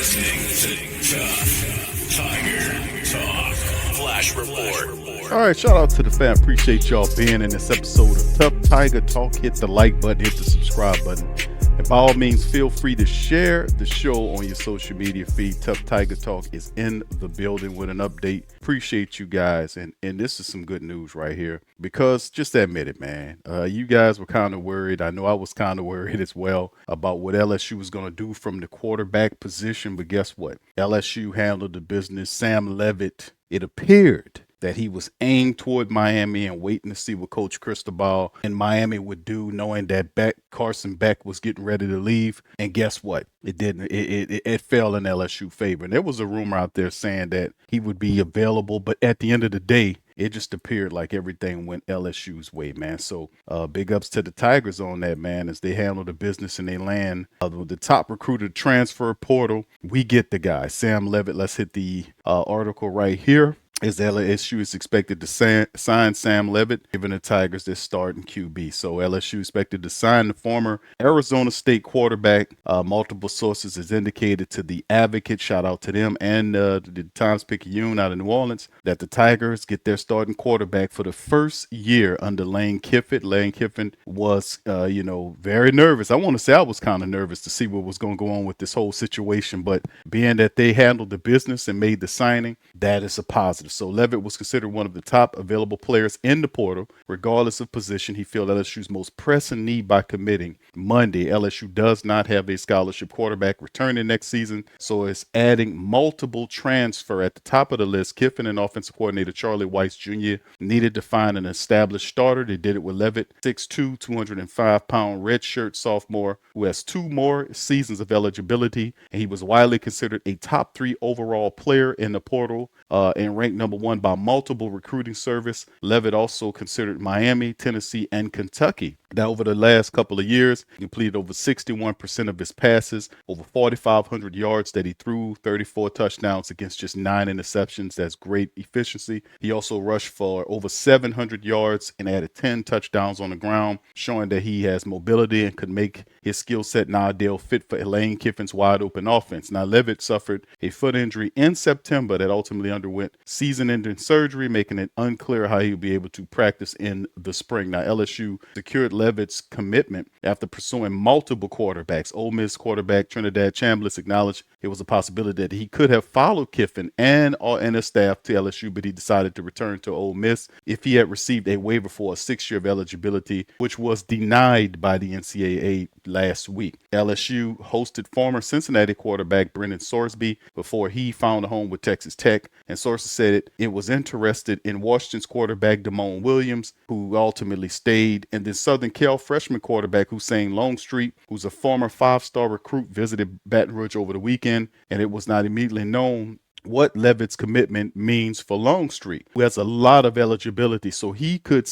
listening to Tuff Tiger Talk Flash Report. All right, shout out to the fam. Appreciate y'all being in this episode of Tuff Tiger Talk. Hit the like button, hit the subscribe button. And by all means, feel free to share the show on your social media feed. Tuff Tiger Talk is in the building with an update. Appreciate you guys. And this is some good news right here. Because just admit it, man. You guys were kind of worried. I know I was kind of worried as well about what LSU was going to do from the quarterback position. But guess what? LSU handled the business. Sam Leavitt, it appeared that he was aimed toward Miami and waiting to see what Coach Cristobal in Miami would do, knowing that Carson Beck was getting ready to leave. And guess what? It didn't. It fell in LSU favor. And there was a rumor out there saying that he would be available, but at the end of the day, it just appeared like everything went LSU's way, man. So big ups to the Tigers on that, man, as they handle the business and they land the top recruited transfer portal. We get the guy, Sam Leavitt. Let's hit the article right here. As LSU is expected to sign Sam Leavitt, giving the Tigers their starting QB. So LSU expected to sign the former Arizona State quarterback. Multiple sources has indicated to the Advocate, shout out to them, and the Times-Picayune out of New Orleans, that the Tigers get their starting quarterback for the first year under Lane Kiffin. Lane Kiffin was, very nervous. I want to say I was kind of nervous to see what was going to go on with this whole situation, but being that they handled the business and made the signing, that is a positive. So Leavitt was considered one of the top available players in the portal, regardless of position. He filled LSU's most pressing need by committing Monday. LSU does not have a scholarship quarterback returning next season, so it's adding multiple transfer at the top of the list. Kiffin and offensive coordinator Charlie Weiss Jr. needed to find an established starter. They did it with Leavitt, 6'2", 205-pound redshirt sophomore who has 2 more seasons of eligibility, and he was widely considered a top 3 overall player in the portal and ranked number 1 by multiple recruiting service. Leavitt also considered Miami, Tennessee, and Kentucky. Now, over the last couple of years, he completed over 61% of his passes, over 4,500 yards that he threw, 34 touchdowns against just 9 interceptions. That's great efficiency. He also rushed for over 700 yards and added 10 touchdowns on the ground, showing that he has mobility and could make his skill set an ideal fit for Lane Kiffin's wide open offense. Now, Leavitt suffered a foot injury in September that ultimately underwent season-ending surgery, making it unclear how he will be able to practice in the spring. Now, LSU secured Leavitt's commitment after pursuing multiple quarterbacks. Ole Miss quarterback Trinidad Chambliss acknowledged it was a possibility that he could have followed Kiffin and his staff to LSU, but he decided to return to Ole Miss if he had received a waiver for a 6-year of eligibility, which was denied by the NCAA last week. LSU hosted former Cincinnati quarterback Brennan Sorsby before he found a home with Texas Tech, and sources said it was interested in Washington's quarterback Damone Williams, who ultimately stayed, and then Southern Cal freshman quarterback Julian Longstreet, who's a former 5-star recruit, visited Baton Rouge over the weekend, and it was not immediately known what Leavitt's commitment means for Longstreet, who has a lot of eligibility. So he could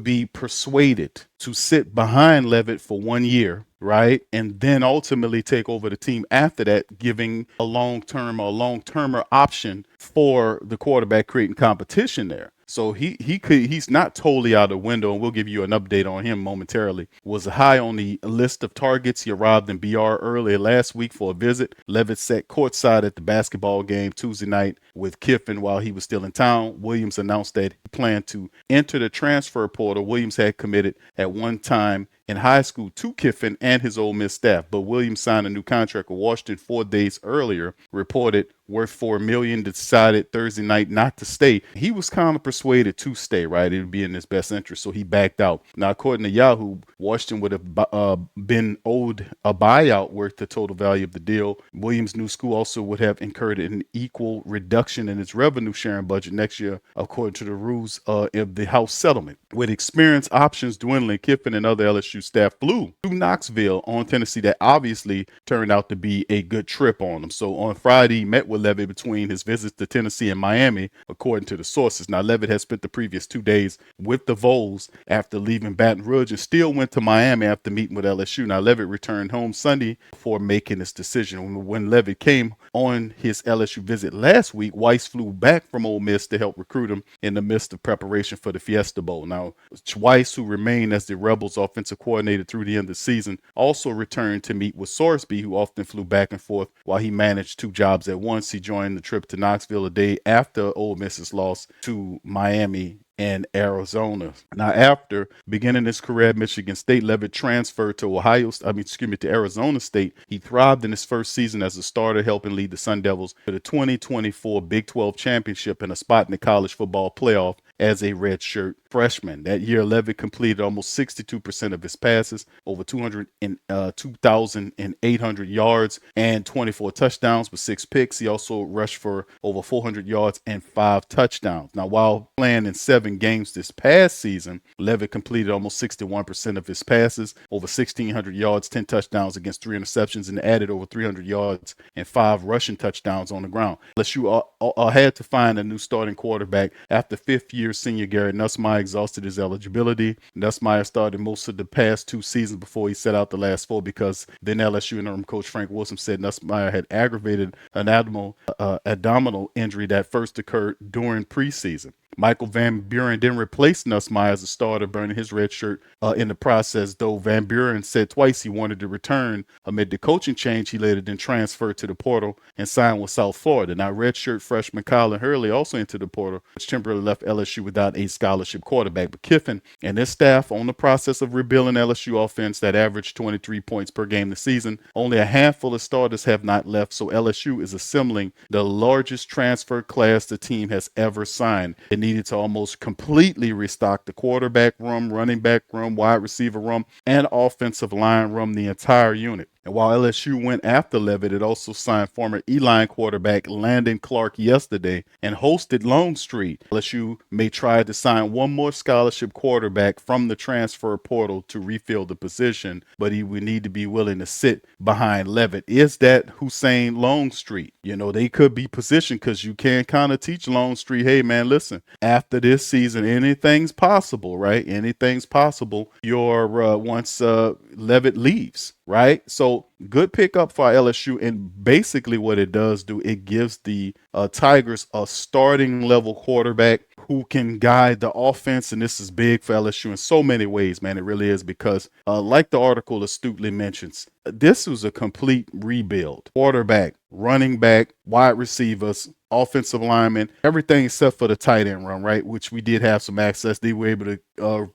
be persuaded to sit behind Leavitt for 1 year, right? And then ultimately take over the team after that, giving a long-termer option for the quarterback, creating competition there. So he's not totally out of the window, and we'll give you an update on him momentarily. Was high on the list of targets. He arrived in BR earlier last week for a visit. Leavitt sat courtside at the basketball game Tuesday night with Kiffin while he was still in town. Williams announced that he planned to enter the transfer portal. Williams had committed at one time in high school to Kiffin and his Ole Miss staff, but Williams signed a new contract with Washington 4 days earlier, reported worth $4 million, decided Thursday night not to stay. He was kind of persuaded to stay, right? It would be in his best interest, so he backed out. Now, according to Yahoo, Washington would have been owed a buyout worth the total value of the deal. Williams' new school also would have incurred an equal reduction in its revenue sharing budget next year, according to the rules of the House settlement. With experience options dwindling, Kiffin and other LSU staff flew to Knoxville on Tennessee. That obviously turned out to be a good trip on them. So on Friday, he met with with Leavitt between his visits to Tennessee and Miami, according to the sources. Now, Leavitt has spent the previous 2 days with the Vols after leaving Baton Rouge and still went to Miami after meeting with LSU. Now, Leavitt returned home Sunday before making his decision. When Leavitt came on his LSU visit last week, Weiss flew back from Ole Miss to help recruit him in the midst of preparation for the Fiesta Bowl. Now, Weiss, who remained as the Rebels offensive coordinator through the end of the season, also returned to meet with Sorsby, who often flew back and forth while he managed 2 jobs at once. He joined the trip to Knoxville a day after Ole Miss's loss to Miami and Arizona. Now, after beginning his career at Michigan State, Leavitt transferred to to Arizona State. He thrived in his first season as a starter, helping lead the Sun Devils to the 2024 Big 12 championship and a spot in the college football playoff as a redshirt freshman. That year, Leavitt completed almost 62% of his passes, over 2,800 yards and 24 touchdowns with 6 picks. He also rushed for over 400 yards and 5 touchdowns. Now, while playing in 7 games this past season, Leavitt completed almost 61% of his passes, over 1,600 yards, 10 touchdowns against 3 interceptions, and added over 300 yards and 5 rushing touchdowns on the ground. LSU had to find a new starting quarterback after fifth-year senior Garrett Nussmeier exhausted his eligibility. Nussmeier started most of the past 2 seasons before he set out the last 4 because then LSU interim coach Frank Wilson said Nussmeier had aggravated an abdominal injury that first occurred during preseason. Michael Van Buren then replaced Nussmeier as a starter, burning his red shirt in the process, though Van Buren said twice he wanted to return amid the coaching change. He later then transferred to the portal and signed with South Florida. Now, redshirt freshman Colin Hurley also entered the portal, which temporarily left LSU without a scholarship quarterback. But Kiffin and his staff on the process of rebuilding LSU offense that averaged 23 points per game this season. Only a handful of starters have not left, so LSU is assembling the largest transfer class the team has ever signed. It needed to almost completely restock the quarterback room, running back room, wide receiver room, and offensive line room, the entire unit. And while LSU went after Leavitt, it also signed former E-line quarterback Landon Clark yesterday and hosted Longstreet. LSU may try to sign one more scholarship quarterback from the transfer portal to refill the position, but he would need to be willing to sit behind Leavitt. Is that Hussein Longstreet? You know, they could be positioned because you can kind of teach Longstreet, hey, man, listen, after this season, anything's possible, right? Anything's possible. Once Leavitt leaves, right? So good pickup for LSU, and basically what it does do, it gives the Tigers a starting level quarterback who can guide the offense, and this is big for LSU in so many ways, man. It really is, because like the article astutely mentions, this was a complete rebuild. Quarterback, running back, wide receivers, offensive linemen, everything except for the tight end run, right? Which we did have some access. They were able to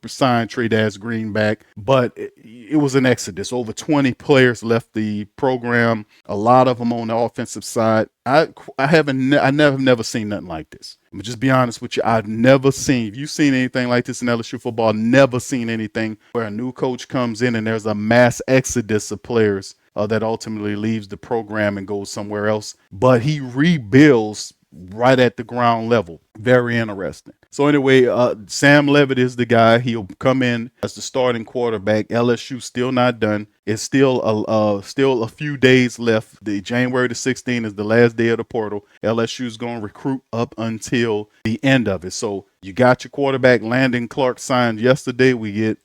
sign Tre'Davious Green back, but it was an exodus. Over 20 players left the program, a lot of them on the offensive side. I've never seen nothing like this. I'm gonna just be honest with you. I've never seen, if you've seen anything like this in LSU football, never seen anything where a new coach comes in and there's a mass exodus of players that ultimately leaves the program and goes somewhere else. But he rebuilds right at the ground level. Very interesting. So anyway, Sam Leavitt is the guy. He'll come in as the starting quarterback. LSU still not done. It's still a few days left. The January the 16th is the last day of the portal. LSU is going to recruit up until the end of it. So you got your quarterback. Landon Clark signed yesterday. We get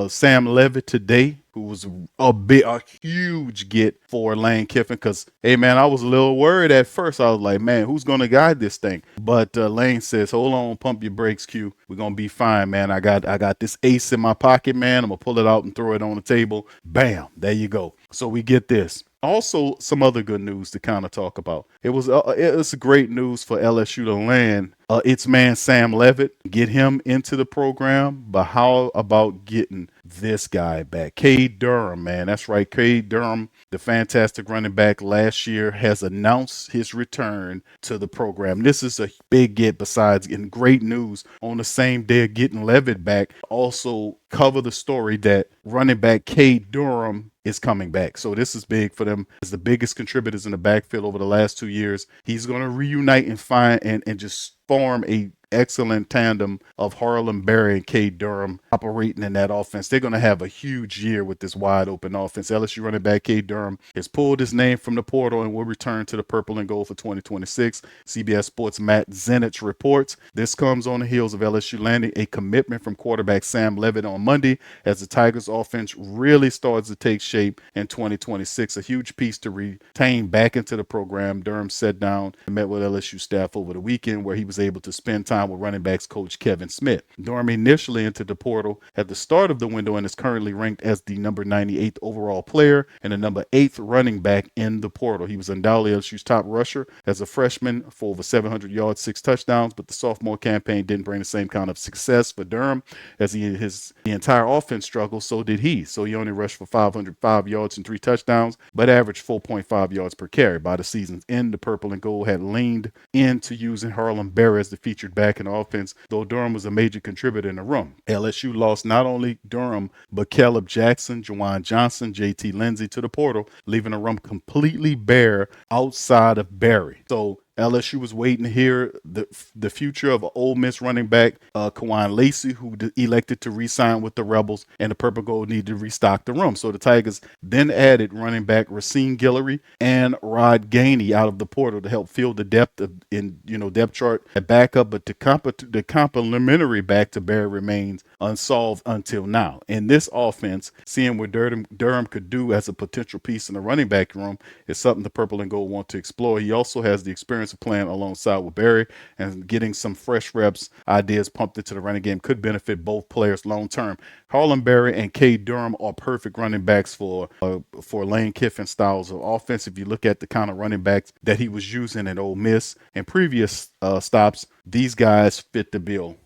Sam Leavitt today, who was a huge get for Lane Kiffin, because, hey, man, I was a little worried at first. I was like, man, who's going to guide this thing? But Lane says, hold on, pump your brakes, Q. We're going to be fine, man. I got this ace in my pocket, man. I'm going to pull it out and throw it on the table. Bam, there you go. So we get this. Also, some other good news to kind of talk about. It's great news for LSU to land its man Sam Leavitt, get him into the program. But how about getting this guy back? Caden Durham, man. That's right. Caden Durham, the fantastic running back last year, has announced his return to the program. This is a big get, besides getting great news on the same day of getting Leavitt back. Also cover the story that running back Caden Durham is coming back. So this is big for them as the biggest contributors in the backfield over the last 2 years. He's going to reunite and find and just form a excellent tandem of Harlem Berry and Caden Durham operating in that offense. They're going to have a huge year with this wide open offense. LSU running back Caden Durham has pulled his name from the portal and will return to the purple and gold for 2026. CBS Sports Matt Zenich reports this comes on the heels of LSU landing a commitment from quarterback Sam Leavitt on Monday as the Tigers offense really starts to take shape in 2026. A huge piece to retain back into the program. Durham sat down and met with LSU staff over the weekend where he was able to spend time with running backs coach Kevin Smith. Durham initially entered the portal at the start of the window and is currently ranked as the number 98th overall player and the number 8th running back in the portal. He was undoubtedly LSU's top rusher as a freshman for over 700 yards, 6 touchdowns, but the sophomore campaign didn't bring the same kind of success for Durham as the entire offense struggled. So did he. So he only rushed for 505 yards and 3 touchdowns, but averaged 4.5 yards per carry. By the season's end, the purple and gold had leaned into using Harlem Berry as the featured back in offense, though Durham was a major contributor in the room. LSU lost not only Durham, but Caleb Jackson, Juwan Johnson, JT Lindsey to the portal, leaving the room completely bare outside of Berry. So LSU was waiting to hear the future of Ole Miss running back Kawan Lacey, who elected to re-sign with the Rebels, and the Purple Gold needed to restock the room. So the Tigers then added running back Racine Guillory and Rod Gainey out of the portal to help fill the depth depth chart at backup, but the complementary back to Berry remains unsolved until now. In this offense, seeing what Durham could do as a potential piece in the running back room is something the Purple and Gold want to explore. He also has the experience of playing alongside with Berry, and getting some fresh reps, ideas pumped into the running game could benefit both players long term. Harlem Berry and Caden Durham are perfect running backs for Lane Kiffin styles of offense. If you look at the kind of running backs that he was using at Ole Miss and previous stops, these guys fit the bill.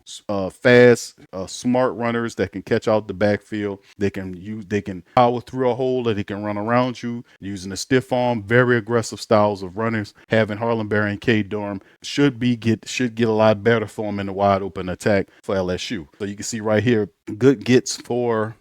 Fast, smart runners that can catch out the backfield. They can power through a hole, or they can run around you using a stiff arm. Very aggressive styles of runners. Having Harlem Berry and Caden Durham should get a lot better for him in the wide open attack for LSU. So you can see right here, good gets for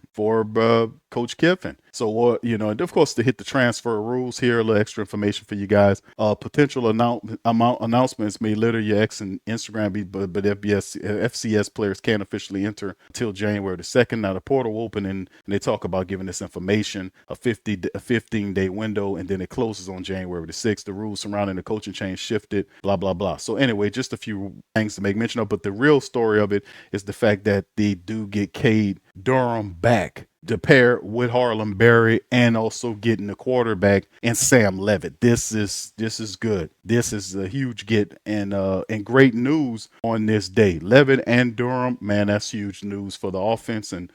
Coach Kiffin. So, and of course, to hit the transfer rules here, a little extra information for you guys. Potential announcements may litter your X and Instagram, but FCS players can't officially enter until January the 2nd. Now, the portal will open, and they talk about giving this information a 15-day window, and then it closes on January the 6th. The rules surrounding the coaching change shifted, blah, blah, blah. So anyway, just a few things to make mention of, but the real story of it is the fact that they do get Caden Durham back to pair with Harlem Berry, and also getting the quarterback and Sam Leavitt. This is good. This is a huge get, and great news on this day. Leavitt and Durham, man, that's huge news for the offense and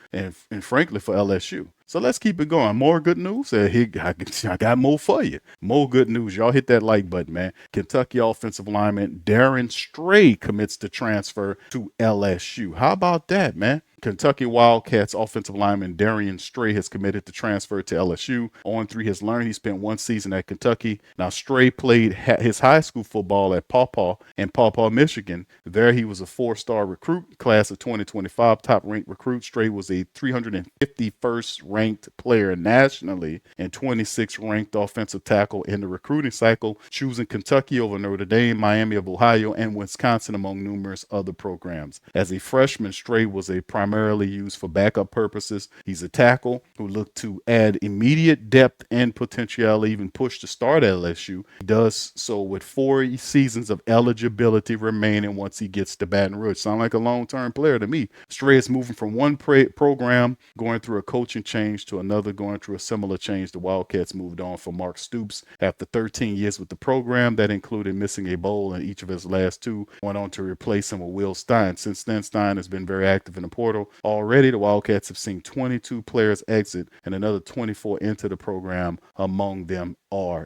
frankly for LSU. So let's keep it going. More good news. I got more for you. More good news. Y'all hit that like button, man. Kentucky offensive lineman Darrin Strey commits to transfer to LSU. How about that, man? Kentucky Wildcats offensive lineman Darrin Strey has committed to transfer to LSU. On through his learning, he spent 1 season at Kentucky. Now, Strey played his high school football at Paw in Paw, Michigan. There, he was a 4-star recruit, class of 2025, top-ranked recruit. Strey was a 351st ranked player nationally and 26th ranked offensive tackle in the recruiting cycle, choosing Kentucky over Notre Dame, Miami of Ohio, and Wisconsin among numerous other programs. As a freshman, Strey was primarily used for backup purposes. He's a tackle who looked to add immediate depth and potentiality, even push to start at LSU. He does so with 4 seasons of eligibility remaining once he gets to Baton Rouge. Sound like a long-term player to me. Strey is moving from one program, going through a coaching change, to another, going through a similar change. The Wildcats moved on from Mark Stoops after 13 years with the program. That included missing a bowl in each of his last 2. Went on to replace him with Will Stein. Since then, Stein has been very active in the portal. Already, the Wildcats have seen 22 players exit and another 24 enter the program. Among them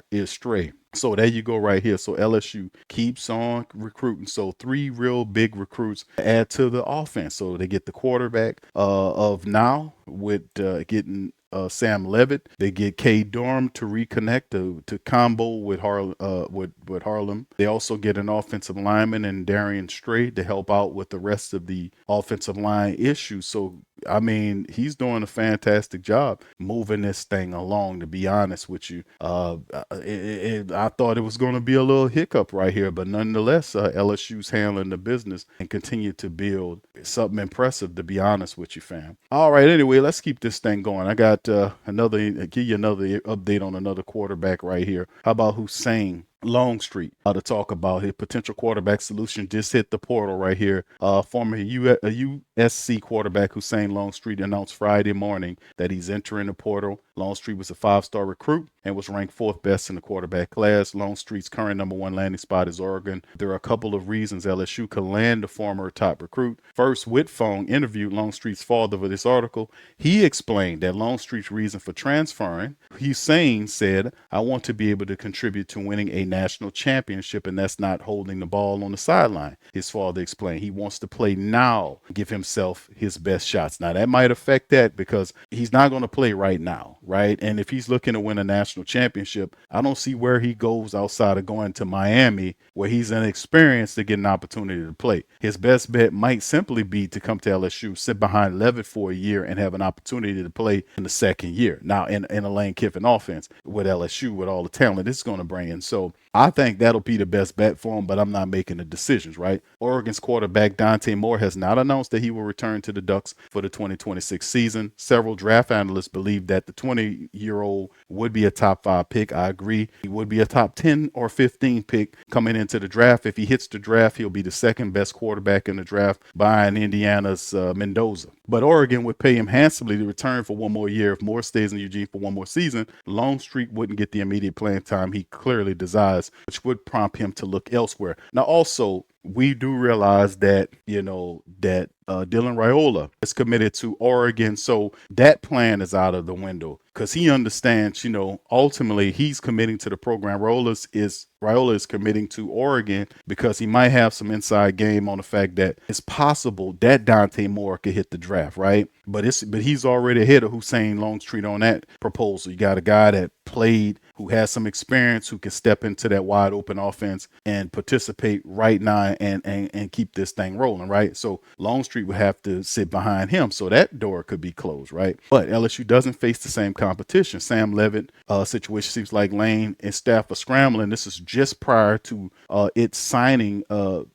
is Strey. So there you go right here. So LSU keeps on recruiting. So 3 real big recruits add to the offense. So they get the quarterback of now with getting Sam Leavitt. They get Caden Durham to reconnect to combo with Harlem. They also get an offensive lineman and Darrin Strey to help out with the rest of the offensive line issues. So I mean, he's doing a fantastic job moving this thing along, to be honest with you. I thought it was going to be a little hiccup right here, but nonetheless, LSU's handling the business and continue to build something impressive, to be honest with you, fam. All right, anyway, let's keep this thing going. I got give you another update on another quarterback right here. How about Hussein Longstreet to talk about his potential quarterback solution? Just hit the portal right here. Former USC quarterback Hussein Longstreet announced Friday morning that he's entering the portal. Longstreet was a 5-star recruit and was ranked 4th best in the quarterback class. Longstreet's current number 1 landing spot is Oregon. There are a couple of reasons LSU could land the former top recruit. First, Whitfong interviewed Longstreet's father for this article. He explained that Longstreet's reason for transferring, Hussein said, "I want to be able to contribute to winning a national championship, and that's not holding the ball on the sideline." His father explained he wants to play now, give himself his best shots. Now, that might affect that because he's not going to play right now, right? And if he's looking to win a national championship, I don't see where he goes outside of going to Miami, where he's inexperienced, to get an opportunity to play. His best bet might simply be to come to LSU, sit behind Leavitt for a year, and have an opportunity to play in the second year. Now, in a Lane Kiffin offense with LSU, with all the talent it's going to bring in. So I think that'll be the best bet for him, but I'm not making the decisions, right? Oregon's quarterback Dante Moore has not announced that he will return to the Ducks for the 2026 season. Several draft analysts believe that the 20-year-old would be a top 5 pick. I agree. He would be a top 10 or 15 pick coming into the draft. If he hits the draft, he'll be the second best quarterback in the draft behind Indiana's Mendoza. But Oregon would pay him handsomely to return for one more year. If Moore stays in Eugene for one more season, Longstreet wouldn't get the immediate playing time he clearly desires, which would prompt him to look elsewhere. Now, also, we do realize that, Dylan Raiola is committed to Oregon. So that plan is out of the window because he understands, ultimately he's committing to the program. Raiola is committing to Oregon because he might have some inside game on the fact that it's possible that Dante Moore could hit the draft, right? But he's already ahead of Hussein Longstreet on that proposal. You got a guy that played, who has some experience, who can step into that wide open offense and participate right now and keep this thing rolling, right? So Longstreet would have to sit behind him, so that door could be closed, right? But LSU doesn't face the same competition. Sam Leavitt situation seems like Lane and staff are scrambling. This is just prior to its signing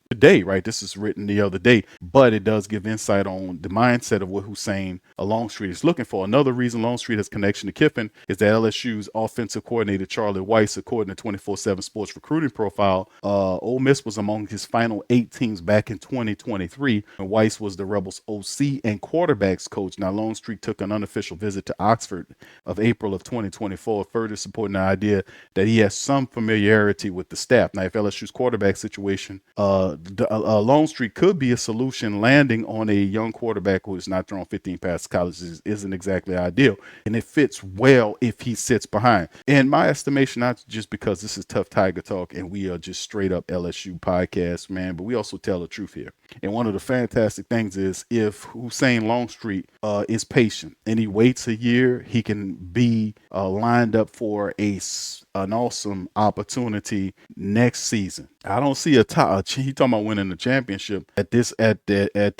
today, right? This is written the other day, but it does give insight on the mindset of what Hussein Longstreet is looking for. Another reason Longstreet has connection to Kiffin is that LSU's offensive coordinator Charlie Weiss, according to 24/7 Sports recruiting profile, Ole Miss was among his final 8 teams back in 2023, and Weiss was the Rebels OC and quarterbacks coach. Now, Longstreet took an unofficial visit to Oxford of April of 2024, further supporting the idea that he has some familiarity with the staff. Now, if LSU's quarterback situation, Longstreet could be a solution. Landing on a young quarterback who has not thrown 15 passes college isn't exactly ideal, and it fits well if he sits behind. In my estimation, not just because this is Tuff Tiger Talk and we are just straight up LSU podcast, man, but we also tell the truth here. And one of the fantastic things is if Hussein Longstreet is patient and he waits a year, he can be lined up for an awesome opportunity next season. I don't see he talking about winning the championship at the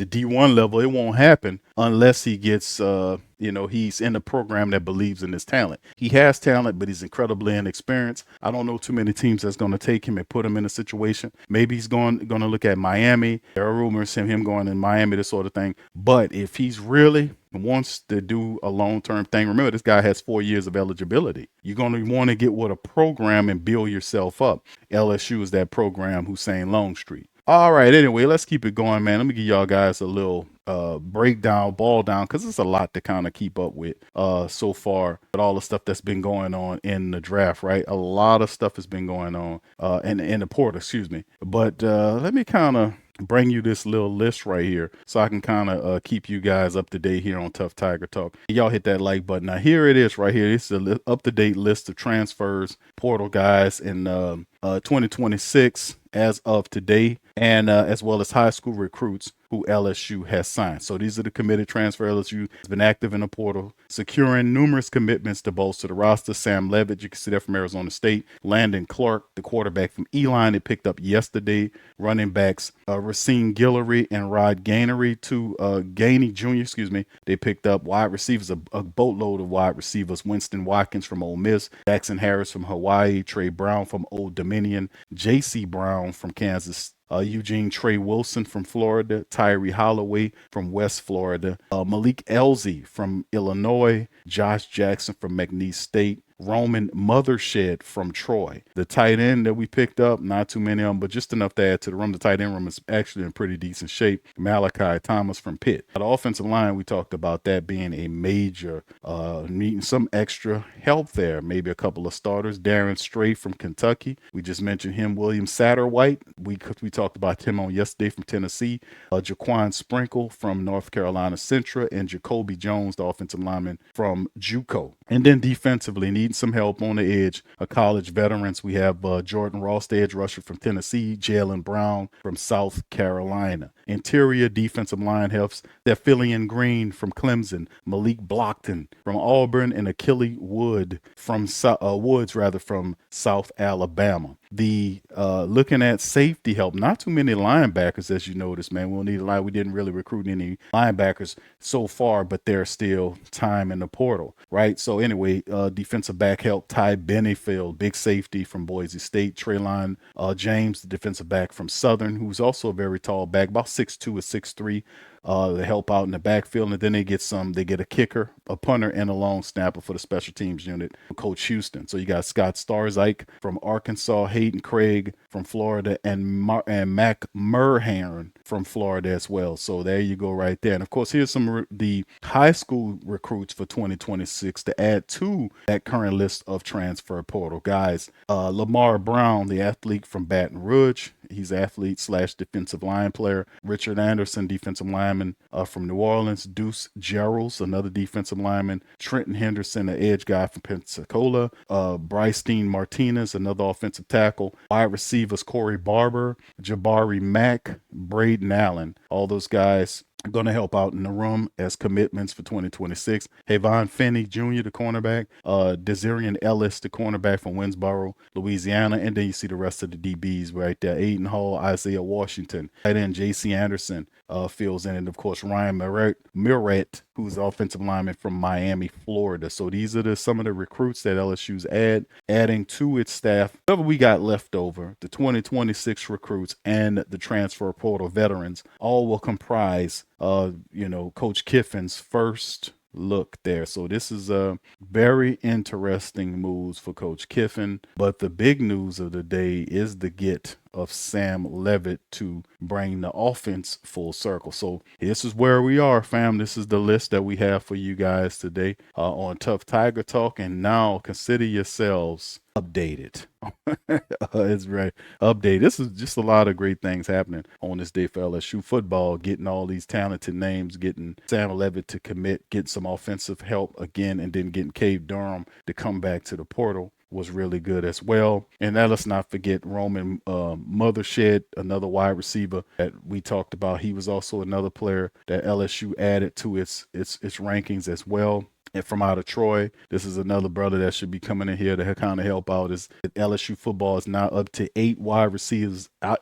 D1 level. It won't happen unless he gets he's in a program that believes in his talent. He has talent, but he's incredibly inexperienced. I don't know too many teams that's going to take him and put him in a situation. Maybe he's going to look at Miami. There are rumors of him going in Miami, this sort of thing. But if he's really wants to do a long-term thing, remember, this guy has 4 years of eligibility. You're going to want to get with a program and build yourself up. LSU is that program, Hussein Longstreet. All right, anyway, let's keep it going, man. Let me give y'all guys a little breakdown, ball down, because it's a lot to kind of keep up with so far with all the stuff that's been going on in the draft, right? A lot of stuff has been going on in the portal, excuse me. But let me kind of bring you this little list right here so I can kind of keep you guys up to date here on Tuff Tiger Talk. Y'all hit that like button. Now, here it is right here. This is an up-to-date list of transfers, portal guys in 2026 as of today, and as well as high school recruits who LSU has signed. So these are the committed transfer. LSU has been active in the portal, securing numerous commitments to bolster the roster. Sam Leavitt, you can see that from Arizona State. Landon Clark, the quarterback from Elon, it picked up yesterday. Running backs Racine Guillory and Rod Gainery, Gainey Jr., they picked up wide receivers, a boatload of wide receivers. Winston Watkins from Ole Miss, Jackson Harris from Hawaii, Trey Brown from Old Dominion, J.C. Brown from Kansas, Eugene Trey Wilson from Florida, Tyree Holloway from West Florida, Malik Elzy from Illinois, Josh Jackson from McNeese State, Roman Mothershed from Troy. The tight end that we picked up, not too many of them, but just enough to add to the room. The tight end room is actually in pretty decent shape. Malachi Thomas from Pitt. The offensive line, we talked about that being a major, needing some extra help there. Maybe a couple of starters. Darrin Strey from Kentucky. We just mentioned him. William Satterwhite. We talked about him on yesterday from Tennessee. Jaquan Sprinkle from North Carolina Central, and Jacoby Jones, the offensive lineman from JUCO. And then defensively, needing some help on the edge. College veterans, we have Jordan Ross, the edge rusher from Tennessee, Jalen Brown from South Carolina. Interior defensive line helps. Thephilion Green from Clemson, Malik Blockton from Auburn, and Achille Woods from South Alabama. The looking at safety help, not too many linebackers, as you notice, man. We'll need a line. We didn't really recruit any linebackers so far, but there's still time in the portal, right? So anyway, defensive back help, Ty Benefield, big safety from Boise State, Traylon James, the defensive back from Southern, who's also a very tall back, about 6'2" or 6'3". To help out in the backfield, and then they get a kicker, a punter, and a long snapper for the special teams unit, Coach Houston. So you got Scott Starzike from Arkansas, Hayden Craig from Florida, and Mac Murhan from Florida as well. So there you go right there. And of course, here's some the high school recruits for 2026 to add to that current list of transfer portal guys. Lamar Brown, the athlete from Baton Rouge. He's athlete / defensive line player. Richard Anderson, defensive lineman from New Orleans. Deuce Gerals, another defensive lineman. Trenton Henderson, the edge guy from Pensacola. Bryce Dean Martinez, another offensive tackle. Wide receivers Corey Barber, Jabari Mack, Braden Allen. All those guys going to help out in the room as commitments for 2026. Havon Finney Jr., the cornerback. Desirian Ellis, the cornerback from Winsboro, Louisiana. And then you see the rest of the DBs right there. Aiden Hall, Isaiah Washington. Tight end J.C. Anderson fills in. And, of course, Ryan Muret, who's the offensive lineman from Miami, Florida. So these are some of the recruits that LSU's adding to its staff. Whatever we got left over, the 2026 recruits and the transfer portal veterans, all will comprise Coach Kiffin's first look there. So this is a very interesting moves for Coach Kiffin. But the big news of the day is the get of Sam Leavitt to bring the offense full circle. So this is where we are, fam. This is the list that we have for you guys today on Tuff Tiger Talk. And now consider yourselves updated. It's right. Update. This is just a lot of great things happening on this day for LSU football, getting all these talented names, getting Sam Leavitt to commit, getting some offensive help again, and then getting Caden Durham to come back to the portal was really good as well. And now let's not forget Roman Mothershed, another wide receiver that we talked about. He was also another player that LSU added to its rankings as well. And from out of Troy, this is another brother that should be coming in here to kind of help out. Is LSU football is now up to 8 wide receivers out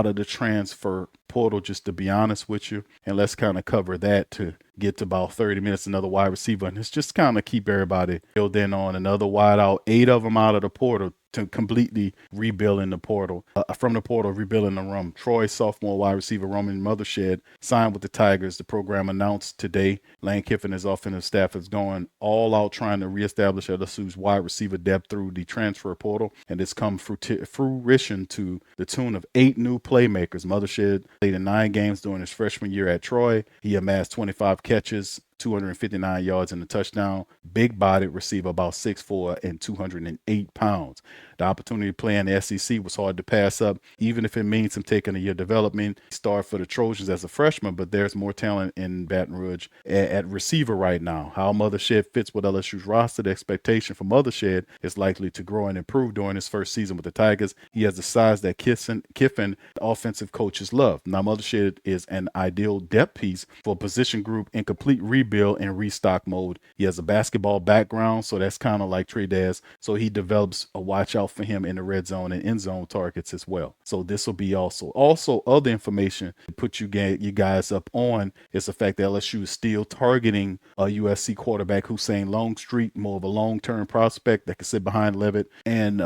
of the transfer portal, just to be honest with you. And let's kind of cover that to get to about 30 minutes, another wide receiver. And it's just kind of keep everybody filled in on another wide out, 8 of them out of the portal, to completely rebuilding the portal, from the portal, rebuilding the room. Troy sophomore wide receiver Roman Mothershed signed with the Tigers. The program announced today. Lane Kiffin and his offensive staff is going all out trying to reestablish LSU's wide receiver depth through the transfer portal, and it's come fruition to the tune of 8 new playmakers. Mothershed played in 9 games during his freshman year at Troy. He amassed 25 catches 259 yards and a touchdown. Big-bodied receiver, about 6'4" and 208 pounds. The opportunity to play in the SEC was hard to pass up, even if it means him taking a year development. He started for the Trojans as a freshman, but there's more talent in Baton Rouge at receiver right now. How Mothershed fits with LSU's roster, the expectation for Mothershed is likely to grow and improve during his first season with the Tigers. He has the size that Kiffin, the offensive coaches, love. Now, Mothershed is an ideal depth piece for a position group in complete rebuild and restock mode. He has a basketball background, so that's kind of like Trey Daz. So he develops a watch out for him in the red zone and end zone targets as well. So this will be also other information to put you guys up on is the fact that LSU is still targeting a USC quarterback, Julian Longstreet, more of a long-term prospect that can sit behind Leavitt and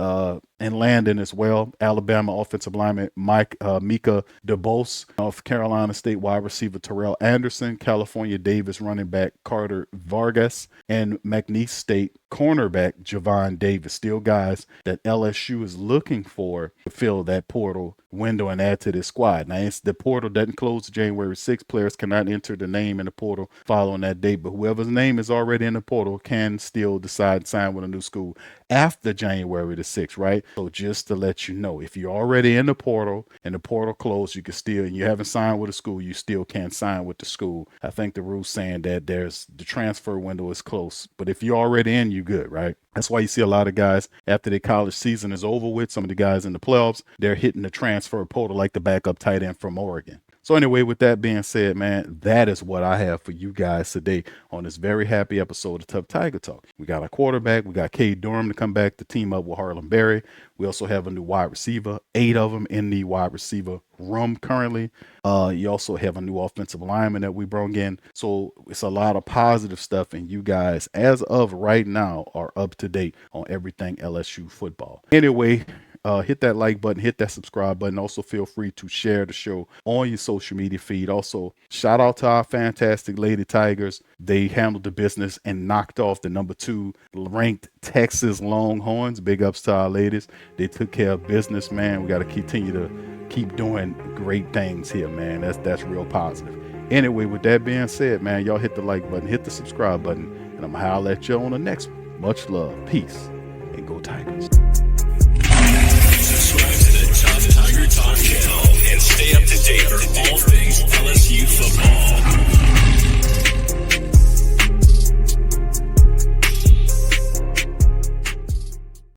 Landon as well. Alabama offensive lineman Mika DeBose, North Carolina State wide receiver Terrell Anderson, California Davis running back Carter Vargas, and McNeese State cornerback Javon Davis. Still guys that LSU is looking for to fill that portal window and add to this squad. Now, the portal doesn't close January 6th. Players cannot enter the name in the portal following that date, but whoever's name is already in the portal can still decide to sign with a new school after January the 6th, right? So just to let you know, if you're already in the portal and the portal closed, you can still, and you haven't signed with a school, you still can't sign with the school. I think the rule's saying that the transfer window is close, but if you're already in, you're good, right? That's why you see a lot of guys after their college season is over with, some of the guys in the playoffs, they're hitting the transfer portal like the backup tight end from Oregon. So anyway, with that being said, man, that is what I have for you guys today on this very happy episode of Tuff Tiger Talk. We got our quarterback. We got Caden Durham to come back to team up with Harlan Berry. We also have a new wide receiver, 8 of them in the wide receiver room currently. You also have a new offensive lineman that we brought in. So it's a lot of positive stuff, and you guys, as of right now, are up to date on everything LSU football. Anyway, hit that like button, hit that subscribe button. Also, feel free to share the show on your social media feed. Also, shout out to our fantastic Lady Tigers. They handled the business and knocked off the number 2 ranked Texas Longhorns. Big ups to our ladies. They took care of business, man. We got to continue to keep doing great things here, man. That's real positive. Anyway, with that being said, man, y'all hit the like button, hit the subscribe button, and I'm going to holler at you on the next one. Much love, peace, and go Tigers.